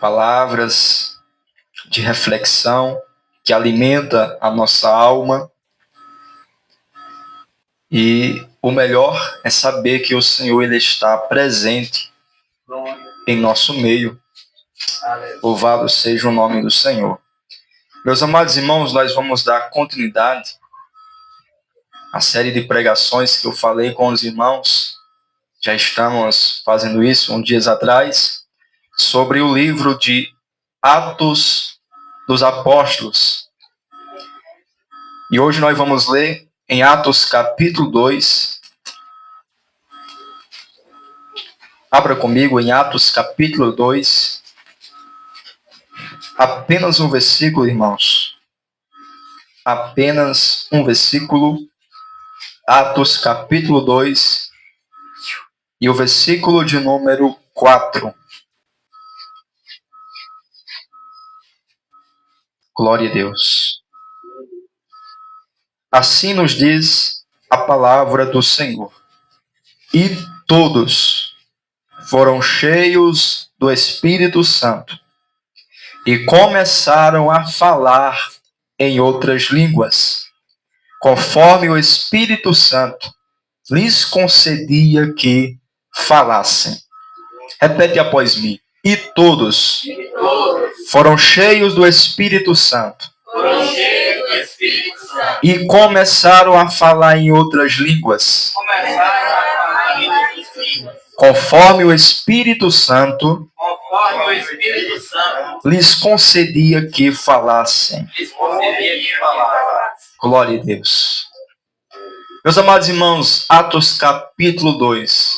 palavras de reflexão que alimenta a nossa alma. E o melhor é saber que o Senhor ele está presente em nosso meio. Louvado seja o nome do Senhor. Meus amados irmãos, nós vamos dar continuidade à série de pregações que eu falei com os irmãos. Já estamos fazendo isso uns dias atrás, sobre o livro de Atos dos Apóstolos. E hoje nós vamos ler em Atos capítulo 2. Abra comigo em Atos capítulo 2. Apenas um versículo, irmãos. Apenas um versículo. Atos capítulo 2. E o versículo de número 4. Glória a Deus. Assim nos diz a palavra do Senhor. E todos foram cheios do Espírito Santo e começaram a falar em outras línguas, conforme o Espírito Santo lhes concedia que falassem. Repete após mim. E todos foram cheios do Espírito Santo e começaram a falar em outras línguas, conforme o Espírito Santo lhes concedia que falassem. Glória a Deus. Meus amados irmãos, Atos capítulo 2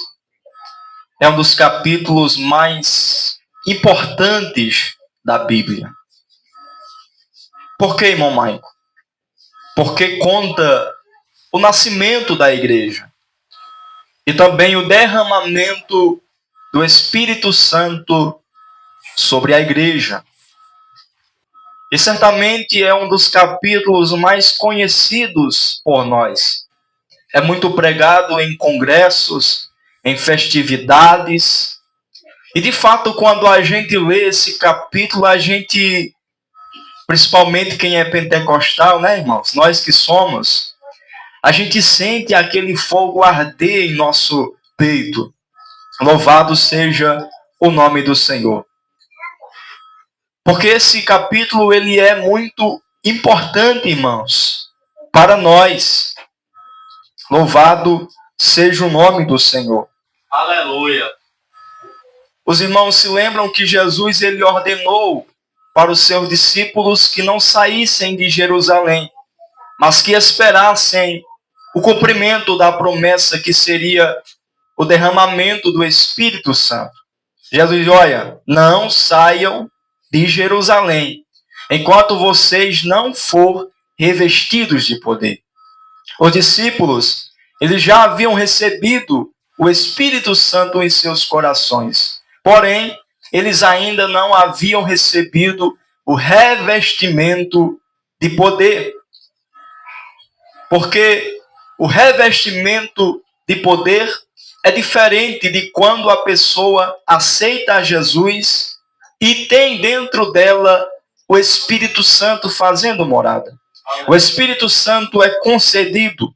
é um dos capítulos mais importantes da Bíblia. Por que, irmão Maico? Porque conta o nascimento da igreja e também o derramamento do Espírito Santo sobre a igreja. E certamente é um dos capítulos mais conhecidos por nós. É muito pregado em congressos, em festividades. E de fato, quando a gente lê esse capítulo, a gente, principalmente quem é pentecostal, né, irmãos? Nós que somos, a gente sente aquele fogo arder em nosso peito. Louvado seja o nome do Senhor. Porque esse capítulo ele é muito importante, irmãos, para nós. Louvado seja o nome do Senhor. Aleluia. Os irmãos se lembram que Jesus ele ordenou para os seus discípulos que não saíssem de Jerusalém, mas que esperassem o cumprimento da promessa que seria o derramamento do Espírito Santo. Jesus diz, olha, não saiam de Jerusalém, enquanto vocês não for revestidos de poder. Os discípulos, eles já haviam recebido o Espírito Santo em seus corações. Porém, eles ainda não haviam recebido o revestimento de poder. Porque o revestimento de poder é diferente de quando a pessoa aceita Jesus e tem dentro dela o Espírito Santo fazendo morada. O Espírito Santo é concedido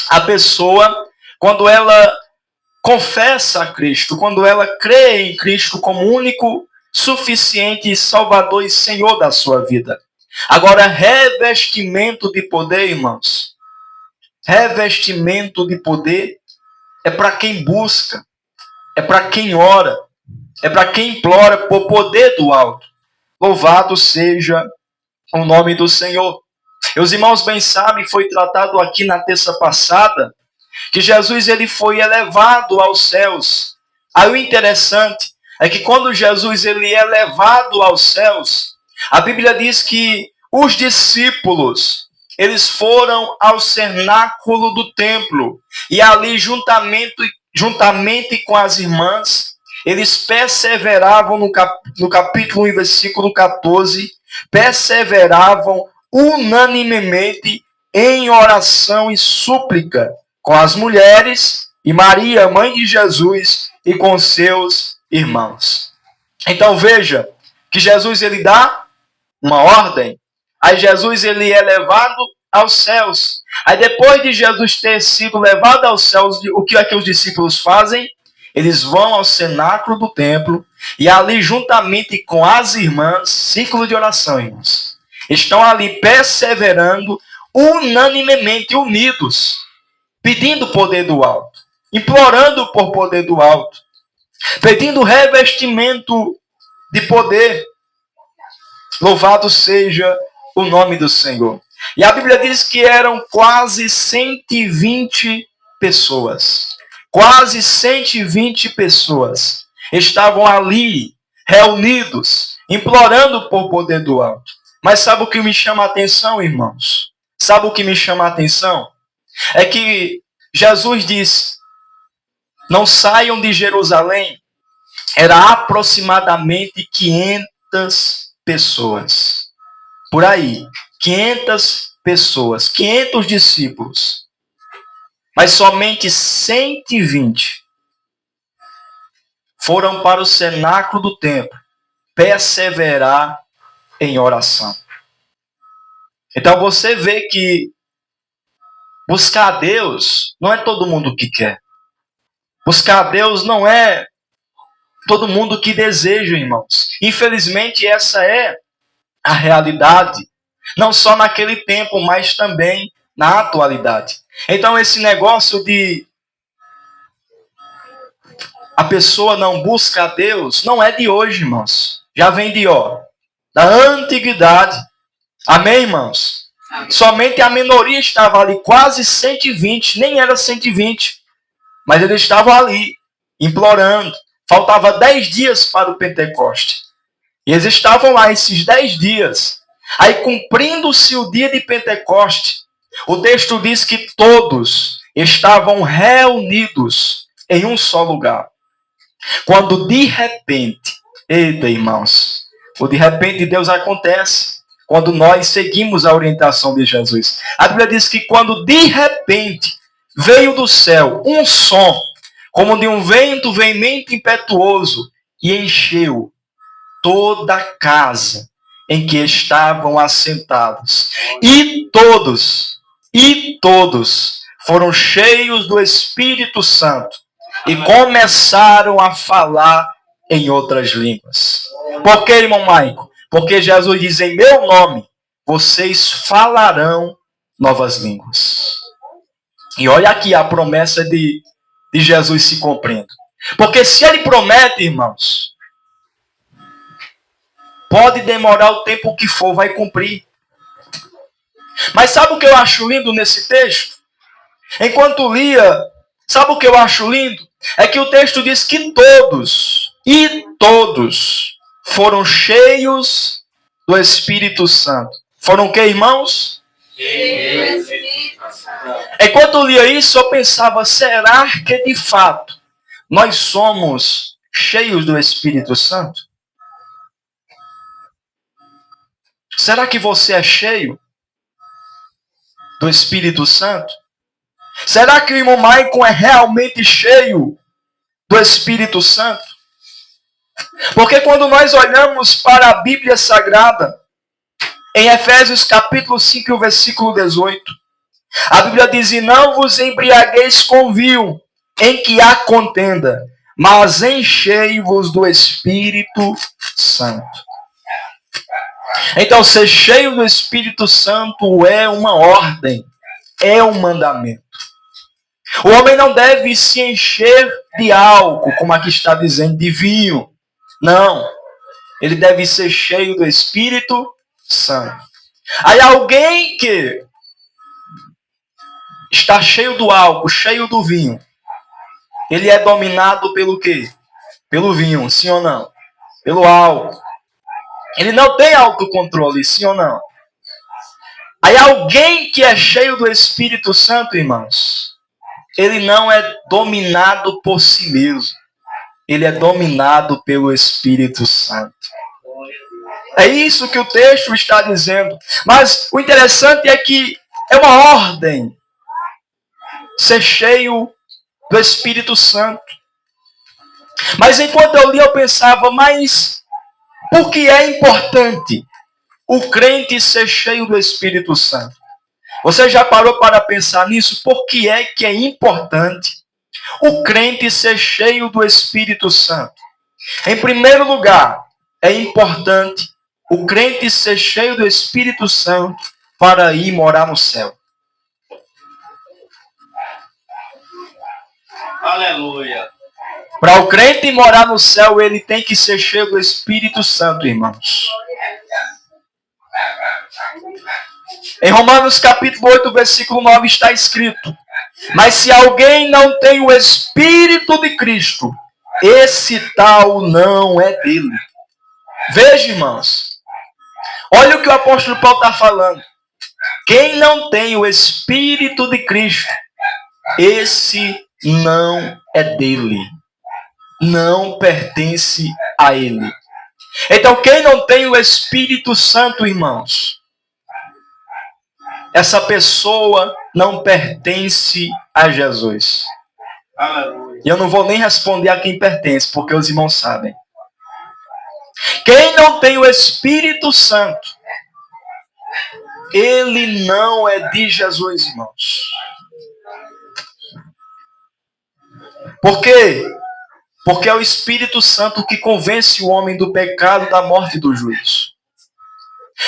à pessoa quando ela confessa a Cristo, quando ela crê em Cristo como único, suficiente Salvador e Senhor da sua vida. Agora, revestimento de poder, irmãos. Revestimento de poder é para quem busca, é para quem ora, é para quem implora por poder do alto. Louvado seja o nome do Senhor. E os irmãos bem sabem, foi tratado aqui na terça passada, que Jesus ele foi elevado aos céus. Aí o interessante é que quando Jesus ele é elevado aos céus, a Bíblia diz que os discípulos, eles foram ao cenáculo do templo e ali juntamente com as irmãs, eles perseveravam no capítulo 1, versículo 14, perseveravam unanimemente em oração e súplica com as mulheres e Maria, mãe de Jesus, e com seus irmãos. Então veja, que Jesus ele dá uma ordem. Aí Jesus ele é levado aos céus. Aí depois de Jesus ter sido levado aos céus, o que é que os discípulos fazem? Eles vão ao cenáculo do templo e ali juntamente com as irmãs, círculo de oração, irmãos, estão ali perseverando, unanimemente unidos, pedindo o poder do alto, implorando por poder do alto, pedindo revestimento de poder. Louvado seja o nome do Senhor. E a Bíblia diz que eram quase 120 pessoas. Quase 120 pessoas estavam ali, reunidos, implorando por poder do alto. Mas sabe o que me chama a atenção, irmãos? Sabe o que me chama a atenção? É que Jesus diz: não saiam de Jerusalém. Era aproximadamente 500 pessoas. Por aí, 500 pessoas, 500 discípulos. Mas somente 120 foram para o cenáculo do templo perseverar em oração. Então você vê que buscar a Deus não é todo mundo que quer. Buscar a Deus não é todo mundo que deseja, irmãos. Infelizmente, essa é a realidade. Não só naquele tempo, mas também na atualidade. Então, esse negócio de a pessoa não busca a Deus, não é de hoje, irmãos. Já vem da antiguidade. Amém, irmãos? Amém. Somente a minoria estava ali, quase 120, nem era 120. Mas eles estavam ali, implorando. Faltava 10 dias para o Pentecoste. E eles estavam lá esses 10 dias. Aí, cumprindo-se o dia de Pentecoste, o texto diz que todos estavam reunidos em um só lugar. Quando de repente, eita, irmãos, o de repente de Deus acontece quando nós seguimos a orientação de Jesus. A Bíblia diz que quando de repente veio do céu um som, como de um vento veemente impetuoso, e encheu toda a casa em que estavam assentados. E todos foram cheios do Espírito Santo e começaram a falar em outras línguas. Por que, irmão Maico? Porque Jesus diz: em meu nome vocês falarão novas línguas. E olha aqui a promessa de Jesus se cumprindo. Porque se ele promete, irmãos, pode demorar o tempo que for, vai cumprir. Mas sabe o que eu acho lindo nesse texto? Enquanto lia, sabe o que eu acho lindo? É que o texto diz que todos foram cheios do Espírito Santo. Foram o que, irmãos? Cheios do Espírito Santo. Enquanto eu lia isso, eu pensava: será que de fato nós somos cheios do Espírito Santo? Será que você é cheio do Espírito Santo? Será que o irmão Maicon é realmente cheio do Espírito Santo? Porque quando nós olhamos para a Bíblia Sagrada, em Efésios capítulo 5, versículo 18, a Bíblia diz: e não vos embriagueis com vinho, em que há contenda, mas enchei-vos do Espírito Santo. Então, ser cheio do Espírito Santo é uma ordem, é um mandamento. O homem não deve se encher de álcool, como aqui está dizendo, de vinho. Não. Ele deve ser cheio do Espírito Santo. Aí alguém que está cheio do álcool, cheio do vinho, ele é dominado pelo quê? Pelo vinho, sim ou não? Pelo álcool. Ele não tem autocontrole, sim ou não? Aí alguém que é cheio do Espírito Santo, irmãos, ele não é dominado por si mesmo. Ele é dominado pelo Espírito Santo. É isso que o texto está dizendo. Mas o interessante é que é uma ordem ser cheio do Espírito Santo. Mas enquanto eu li, eu pensava: mas Por que é importante o crente ser cheio do Espírito Santo? Você já parou para pensar nisso? Por que é importante o crente ser cheio do Espírito Santo? Em primeiro lugar, é importante o crente ser cheio do Espírito Santo para ir morar no céu. Aleluia. Para o crente morar no céu, ele tem que ser cheio do Espírito Santo, irmãos. Em Romanos capítulo 8, versículo 9 está escrito: mas se alguém não tem o Espírito de Cristo, esse tal não é dele. Veja, irmãos. Olha o que o apóstolo Paulo está falando. Quem não tem o Espírito de Cristo, esse não é dele. Não pertence a ele. Então, quem não tem o Espírito Santo, irmãos, essa pessoa não pertence a Jesus. Aleluia. E eu não vou nem responder a quem pertence, porque os irmãos sabem. Quem não tem o Espírito Santo, ele não é de Jesus, irmãos. Por quê? Porque é o Espírito Santo que convence o homem do pecado, da morte e do juízo.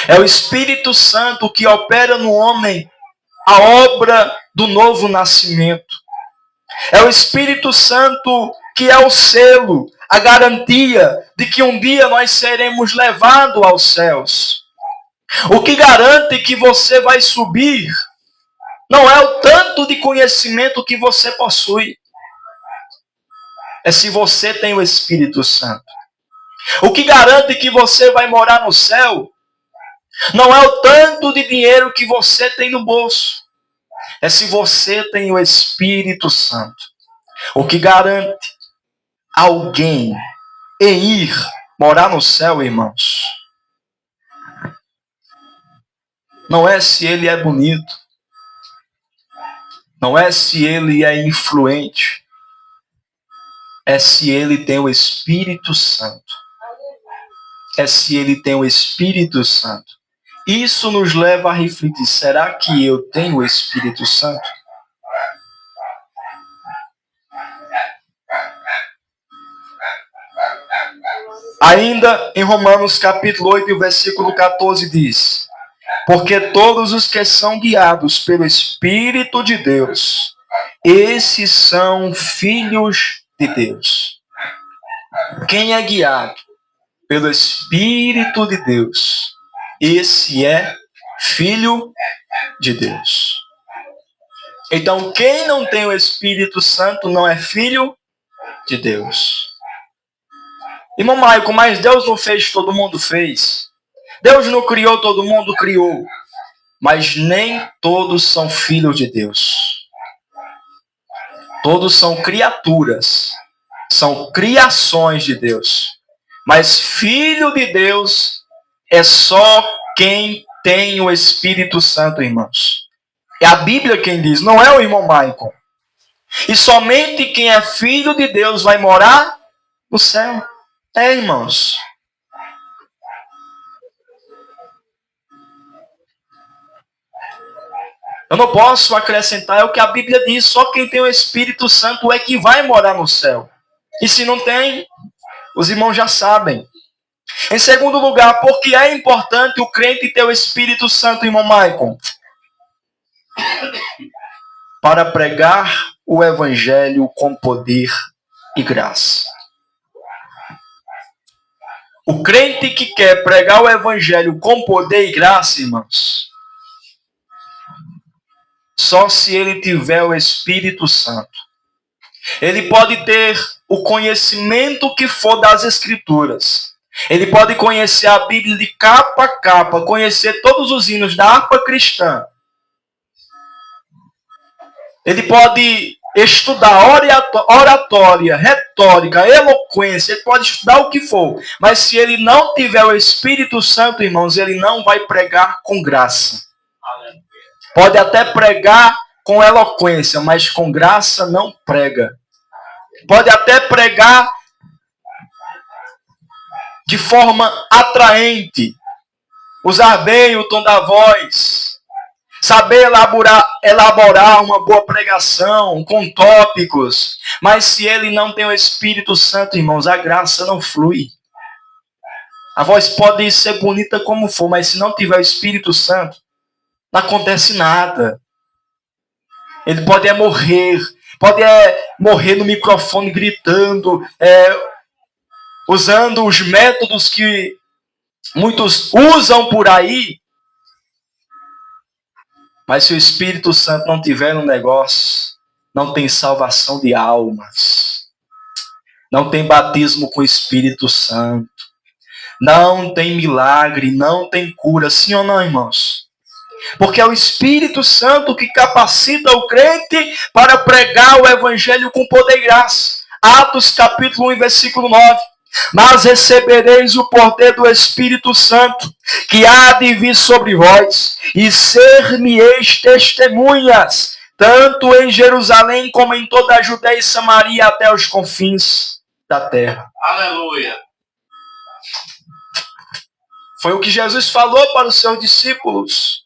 É o Espírito Santo que opera no homem a obra do novo nascimento. É o Espírito Santo que é o selo, a garantia de que um dia nós seremos levados aos céus. O que garante que você vai subir não é o tanto de conhecimento que você possui. É se você tem o Espírito Santo. O que garante que você vai morar no céu não é o tanto de dinheiro que você tem no bolso. É se você tem o Espírito Santo. O que garante alguém em ir morar no céu, irmãos, não é se ele é bonito. Não é se ele é influente. É se ele tem o Espírito Santo. É se ele tem o Espírito Santo. Isso nos leva a refletir: será que eu tenho o Espírito Santo? Ainda em Romanos capítulo 8, versículo 14 diz: porque todos os que são guiados pelo Espírito de Deus, esses são filhos de Deus. Quem é guiado pelo Espírito de Deus, esse é filho de Deus. Então, quem não tem o Espírito Santo não é filho de Deus. Irmão Maico, mas Deus não fez, todo mundo fez. Deus não criou, todo mundo criou. Mas nem todos são filhos de Deus. Todos são criaturas. São criações de Deus. Mas filho de Deus é só quem tem o Espírito Santo, irmãos. É a Bíblia quem diz, não é o irmão Michael. E somente quem é filho de Deus vai morar no céu. É, irmãos. Eu não posso acrescentar, é o que a Bíblia diz, só quem tem o Espírito Santo é que vai morar no céu. E se não tem, os irmãos já sabem. Em segundo lugar, porque é importante o crente ter o Espírito Santo, irmão Michael? Para pregar o Evangelho com poder e graça. O crente que quer pregar o Evangelho com poder e graça, irmãos, só se ele tiver o Espírito Santo. Ele pode ter o conhecimento que for das Escrituras. Ele pode conhecer a Bíblia de capa a capa, conhecer todos os hinos da harpa cristã. Ele pode estudar oratória, retórica, eloquência, ele pode estudar o que for. Mas se ele não tiver o Espírito Santo, irmãos, ele não vai pregar com graça. Pode até pregar com eloquência, mas com graça não prega. Pode até pregar de forma atraente, usar bem o tom da voz, saber elaborar uma boa pregação com tópicos, mas se ele não tem o Espírito Santo, irmãos, a graça não flui. A voz pode ser bonita como for, mas se não tiver o Espírito Santo, não acontece nada. Ele pode morrer no microfone gritando, usando os métodos que muitos usam por aí. Mas se o Espírito Santo não tiver no negócio, não tem salvação de almas. Não tem batismo com o Espírito Santo. Não tem milagre, não tem cura. Sim ou não, irmãos? Porque é o Espírito Santo que capacita o crente para pregar o Evangelho com poder e graça. Atos capítulo 1, versículo 9. Mas recebereis o poder do Espírito Santo, que há de vir sobre vós, e ser-me-eis testemunhas, tanto em Jerusalém como em toda a Judeia e Samaria, até os confins da terra. Aleluia. Foi o que Jesus falou para os seus discípulos.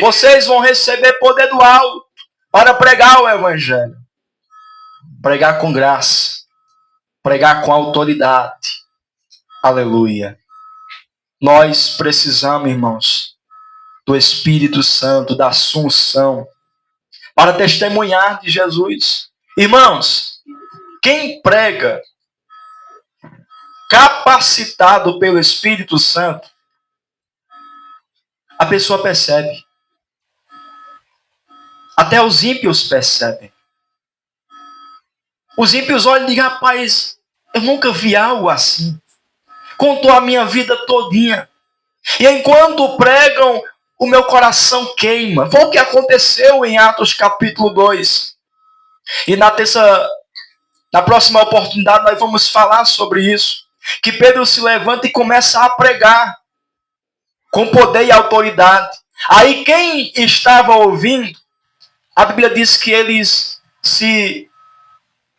Vocês vão receber poder do alto para pregar o Evangelho. Pregar com graça. Pregar com autoridade. Aleluia. Nós precisamos, irmãos, do Espírito Santo, da Assunção, para testemunhar de Jesus. Irmãos, quem prega capacitado pelo Espírito Santo, a pessoa percebe. Até os ímpios percebem. Os ímpios olham e dizem, rapaz, eu nunca vi algo assim. Contou a minha vida todinha. E enquanto pregam, o meu coração queima. Foi o que aconteceu em Atos capítulo 2. E na próxima oportunidade nós vamos falar sobre isso. Que Pedro se levanta e começa a pregar. Com poder e autoridade. Aí quem estava ouvindo, a Bíblia diz que eles se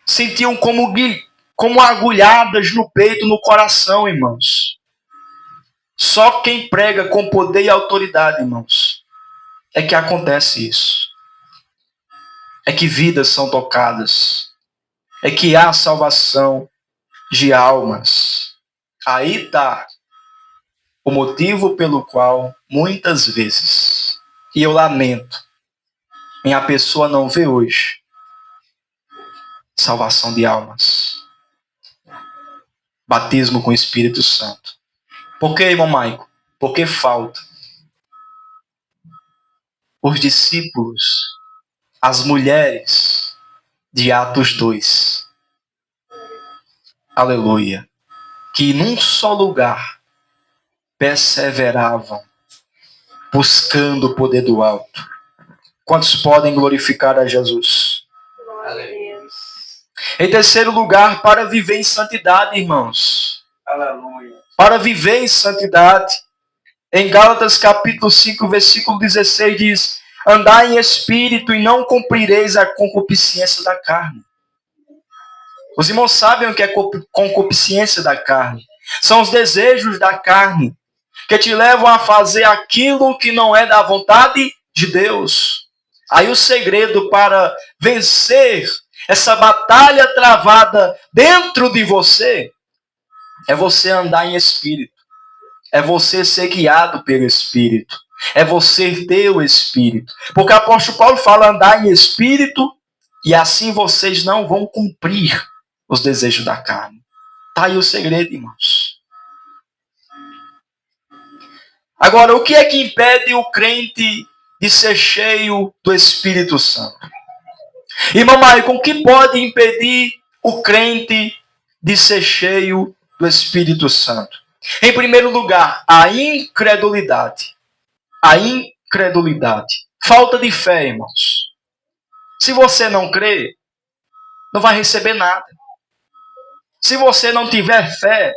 sentiam como agulhadas no peito, no coração, irmãos. Só quem prega com poder e autoridade, irmãos, é que acontece isso. É que vidas são tocadas. É que há salvação de almas. Aí está o motivo pelo qual, muitas vezes, e eu lamento, em a pessoa não vê hoje salvação de almas. Batismo com o Espírito Santo. Por que, irmão Maico? Porque falta os discípulos, as mulheres de Atos 2. Aleluia. Que num só lugar perseveravam, buscando o poder do alto. Quantos podem glorificar a Jesus? Aleluia. Em terceiro lugar, para viver em santidade, irmãos. Aleluia. Para viver em santidade. Em Gálatas capítulo 5, versículo 16 diz: andai em espírito e não cumprireis a concupiscência da carne. Os irmãos sabem o que é concupiscência da carne. São os desejos da carne que te levam a fazer aquilo que não é da vontade de Deus. Aí o segredo para vencer essa batalha travada dentro de você é você andar em espírito. É você ser guiado pelo Espírito. É você ter o Espírito. Porque o apóstolo Paulo fala andar em espírito e assim vocês não vão cumprir os desejos da carne. Está aí o segredo, irmãos. Agora, o que é que impede o crente de ser cheio do Espírito Santo? Irmão Maicon, o que pode impedir o crente de ser cheio do Espírito Santo? Em primeiro lugar, a incredulidade. A incredulidade. Falta de fé, irmãos. Se você não crê, não vai receber nada. Se você não tiver fé,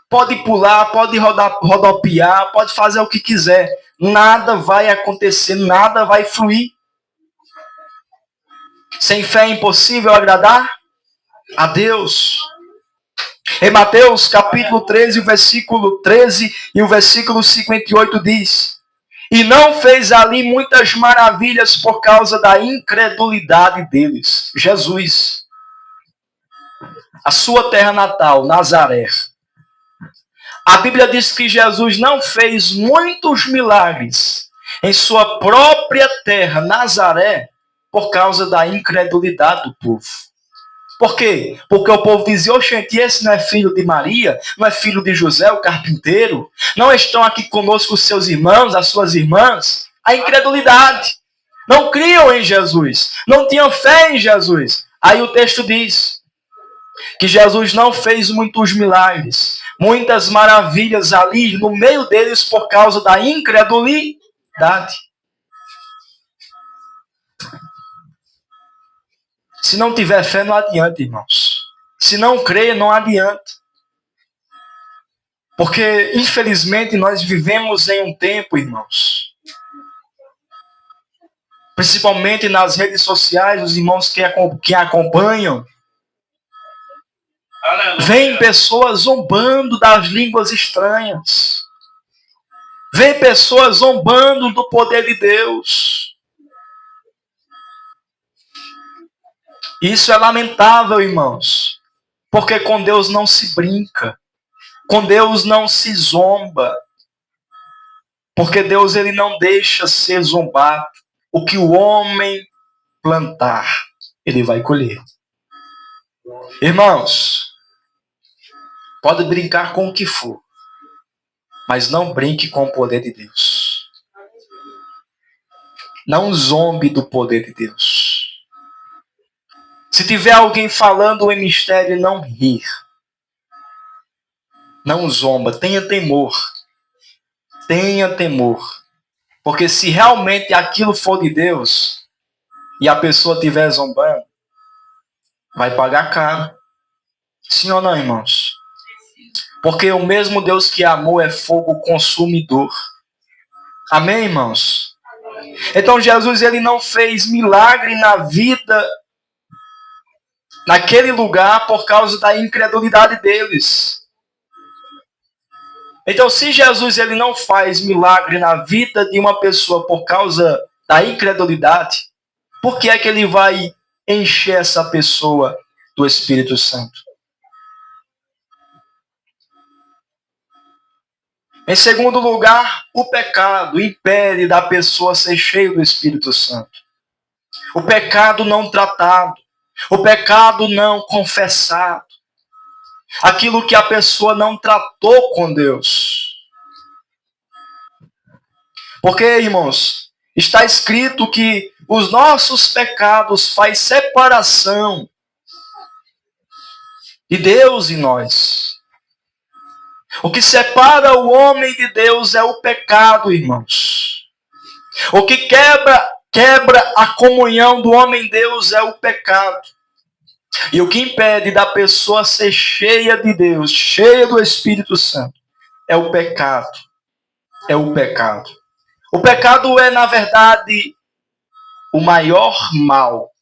pode pular, pode rodopiar, pode fazer o que quiser. Nada vai acontecer, nada vai fluir. Sem fé é impossível agradar a Deus. Em Mateus capítulo 13, o versículo 13 e o versículo 58 diz: e não fez ali muitas maravilhas por causa da incredulidade deles. Jesus, a sua terra natal, Nazaré. A Bíblia diz que Jesus não fez muitos milagres em sua própria terra, Nazaré, por causa da incredulidade do povo. Por quê? Porque o povo dizia: oxente, esse não é filho de Maria? Não é filho de José, o carpinteiro? Não estão aqui conosco os seus irmãos, as suas irmãs? A incredulidade. Não criam em Jesus. Não tinham fé em Jesus. Aí o texto diz que Jesus não fez muitos milagres, muitas maravilhas ali no meio deles por causa da incredulidade. Se não tiver fé, não adianta, irmãos. Se não crer, não adianta. Porque, infelizmente, nós vivemos em um tempo, irmãos, principalmente nas redes sociais, os irmãos que acompanham, vêm pessoas zombando das línguas estranhas. Vêm pessoas zombando do poder de Deus. Isso é lamentável, irmãos, porque com Deus não se brinca, com Deus não se zomba, porque Deus ele não deixa ser zombado. O que o homem plantar, ele vai colher. Irmãos, pode brincar com o que for, mas não brinque com o poder de Deus. Não zombe do poder de Deus. Se tiver alguém falando em mistério, não rir. Não zomba, tenha temor. Tenha temor. Porque se realmente aquilo for de Deus e a pessoa estiver zombando, vai pagar caro. Sim ou não, irmãos? Porque o mesmo Deus que amou é fogo consumidor. Amém, irmãos? Então Jesus ele não fez milagre na vida naquele lugar por causa da incredulidade deles. Então, se Jesus ele não faz milagre na vida de uma pessoa por causa da incredulidade, por que é que ele vai encher essa pessoa do Espírito Santo? Em segundo lugar, o pecado impede da pessoa ser cheia do Espírito Santo. O pecado não tratado, o pecado não confessado, aquilo que a pessoa não tratou com Deus. Porque, irmãos, está escrito que os nossos pecados faz separação de Deus e nós. O que separa o homem de Deus é o pecado, irmãos. O que quebra a comunhão do homem e Deus é o pecado. E o que impede da pessoa ser cheia de Deus, cheia do Espírito Santo, é o pecado. É o pecado. O pecado é, na verdade, o maior mal.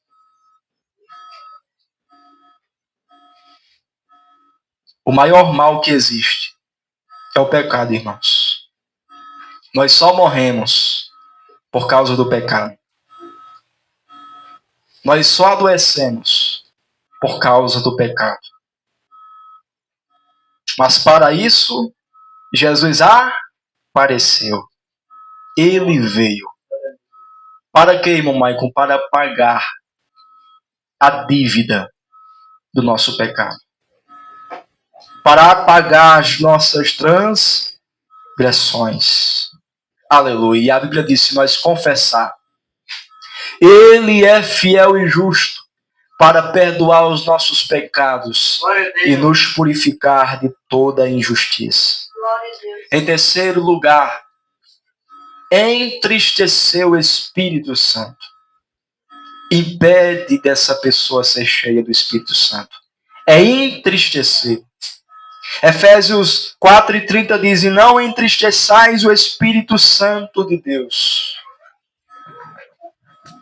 O maior mal que existe é o pecado, irmãos. Nós só morremos por causa do pecado. Nós só adoecemos por causa do pecado. Mas para isso, Jesus apareceu. Ele veio. Para quê, irmão Maicon? Para pagar a dívida do nosso pecado. Para apagar as nossas transgressões. Aleluia. E a Bíblia diz: se nós confessar, Ele é fiel e justo para perdoar os nossos pecados e nos purificar de toda injustiça. Em terceiro lugar, entristecer o Espírito Santo. Impede dessa pessoa ser cheia do Espírito Santo. É entristecer. Efésios 4:30 diz: e não entristeçais o Espírito Santo de Deus.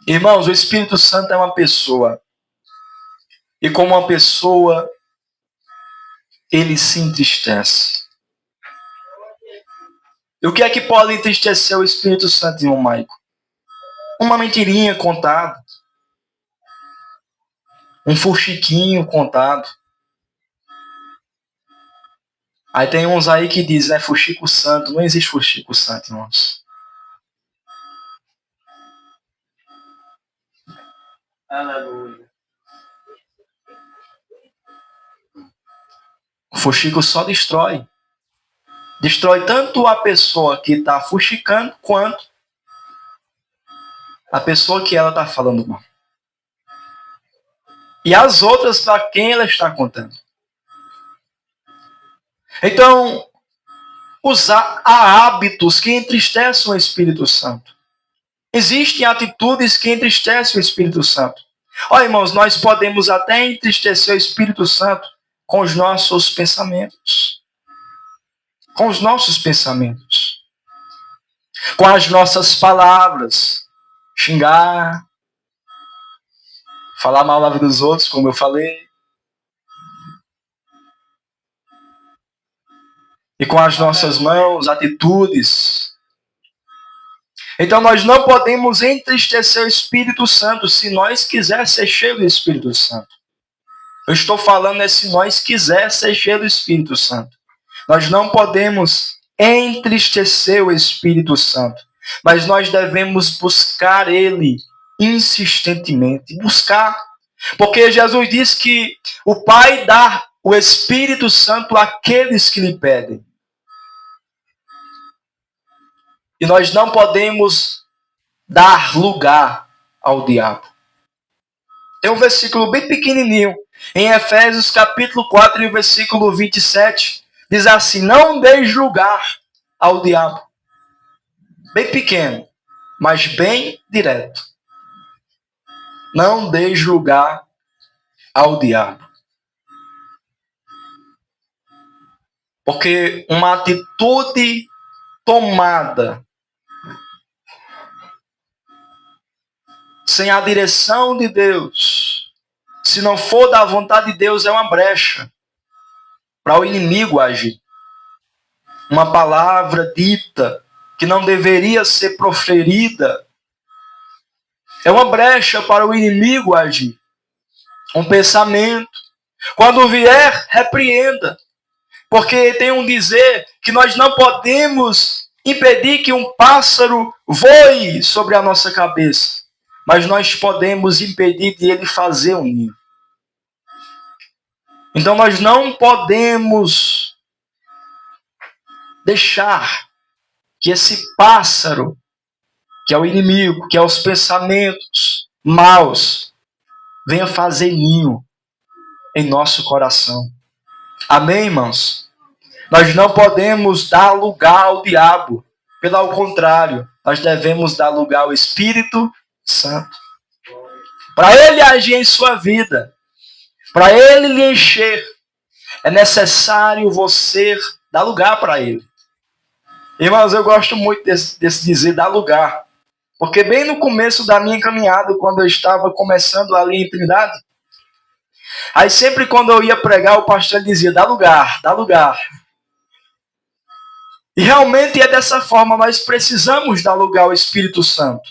Irmãos, o Espírito Santo é uma pessoa. E como uma pessoa, ele se entristece. E o que é que pode entristecer o Espírito Santo, irmão Maico? Uma mentirinha contada. Um fuxiquinho contado. Aí tem uns aí que dizem, fuxico santo. Não existe fuxico santo, irmãos. Aleluia. O fuxico só destrói. Destrói tanto a pessoa que está fuxicando, quanto a pessoa que ela está falando mal. E as outras para quem ela está contando. Então, há hábitos que entristecem o Espírito Santo. Existem atitudes que entristecem o Espírito Santo. Olha, irmãos, nós podemos até entristecer o Espírito Santo com os nossos pensamentos. Com os nossos pensamentos. Com as nossas palavras. Xingar. Falar mal da vida dos outros, como eu falei. E com as nossas mãos, atitudes. Então nós não podemos entristecer o Espírito Santo se nós quiser ser cheio do Espírito Santo. Eu estou falando se nós quiser ser cheio do Espírito Santo. Nós não podemos entristecer o Espírito Santo, mas nós devemos buscar ele insistentemente. Buscar. Porque Jesus diz que o Pai dá o Espírito Santo àqueles que lhe pedem. E nós não podemos dar lugar ao diabo. Tem um versículo bem pequenininho, em Efésios capítulo 4, e o versículo 27, diz assim, não deis lugar ao diabo. Bem pequeno, mas bem direto. Não deis lugar ao diabo. Porque uma atitude tomada sem a direção de Deus, se não for da vontade de Deus, é uma brecha para o inimigo agir. Uma palavra dita que não deveria ser proferida é uma brecha para o inimigo agir. Um pensamento. Quando vier, repreenda. Porque tem um dizer que nós não podemos impedir que um pássaro voe sobre a nossa cabeça. Mas nós podemos impedir de ele fazer um ninho. Então nós não podemos deixar que esse pássaro, que é o inimigo, que é os pensamentos maus, venha fazer ninho em nosso coração. Amém, irmãos? Nós não podemos dar lugar ao diabo. Pelo contrário, nós devemos dar lugar ao Espírito Santo. Para ele agir em sua vida, para ele lhe encher, é necessário você dar lugar para ele. Irmãos, eu gosto muito desse dizer, dar lugar. Porque bem no começo da minha caminhada, quando eu estava começando ali em Trindade, aí sempre quando eu ia pregar, o pastor dizia, dá lugar, dá lugar. E realmente é dessa forma, nós precisamos dar lugar ao Espírito Santo,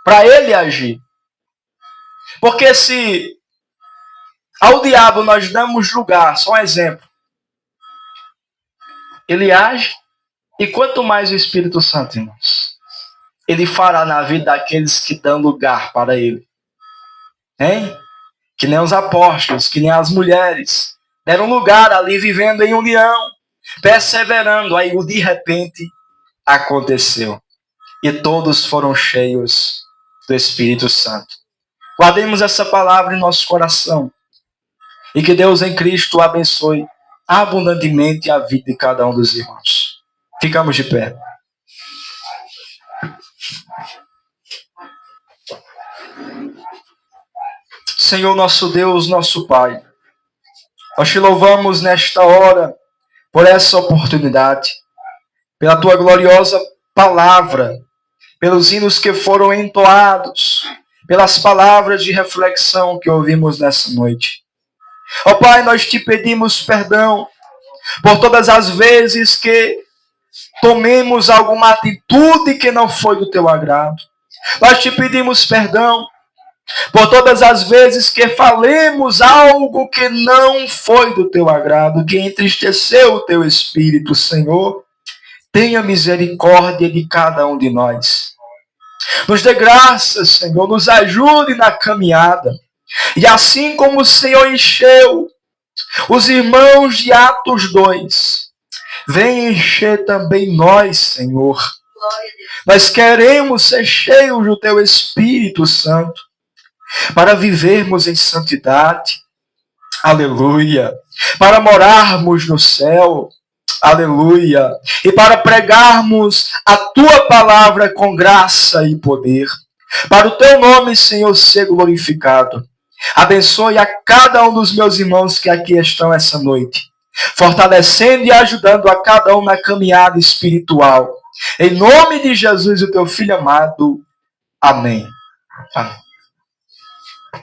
para ele agir. Porque se ao diabo nós damos lugar, só um exemplo, ele age, e quanto mais o Espírito Santo, irmãos, ele fará na vida daqueles que dão lugar para ele. Hein? Que nem os apóstolos, que nem as mulheres, deram lugar ali vivendo em união, perseverando, aí de repente aconteceu. E todos foram cheios do Espírito Santo. Guardemos essa palavra em nosso coração. E que Deus em Cristo abençoe abundantemente a vida de cada um dos irmãos. Ficamos de pé. Senhor nosso Deus, nosso Pai, nós te louvamos nesta hora por essa oportunidade, pela tua gloriosa palavra, pelos hinos que foram entoados, pelas palavras de reflexão que ouvimos nessa noite. Ó Pai, nós te pedimos perdão por todas as vezes que tomemos alguma atitude que não foi do teu agrado. Nós te pedimos perdão por todas as vezes que falemos algo que não foi do teu agrado, que entristeceu o teu espírito, Senhor. Tenha misericórdia de cada um de nós. Nos dê graça, Senhor, nos ajude na caminhada. E assim como o Senhor encheu os irmãos de Atos 2, vem encher também nós, Senhor. Nós queremos ser cheios do teu Espírito Santo para vivermos em santidade. Aleluia. Para morarmos no céu. Aleluia. E para pregarmos a tua palavra com graça e poder. Para o teu nome, Senhor, ser glorificado. Abençoe a cada um dos meus irmãos que aqui estão essa noite, fortalecendo e ajudando a cada um na caminhada espiritual. Em nome de Jesus, o teu Filho amado. Amém. Amém.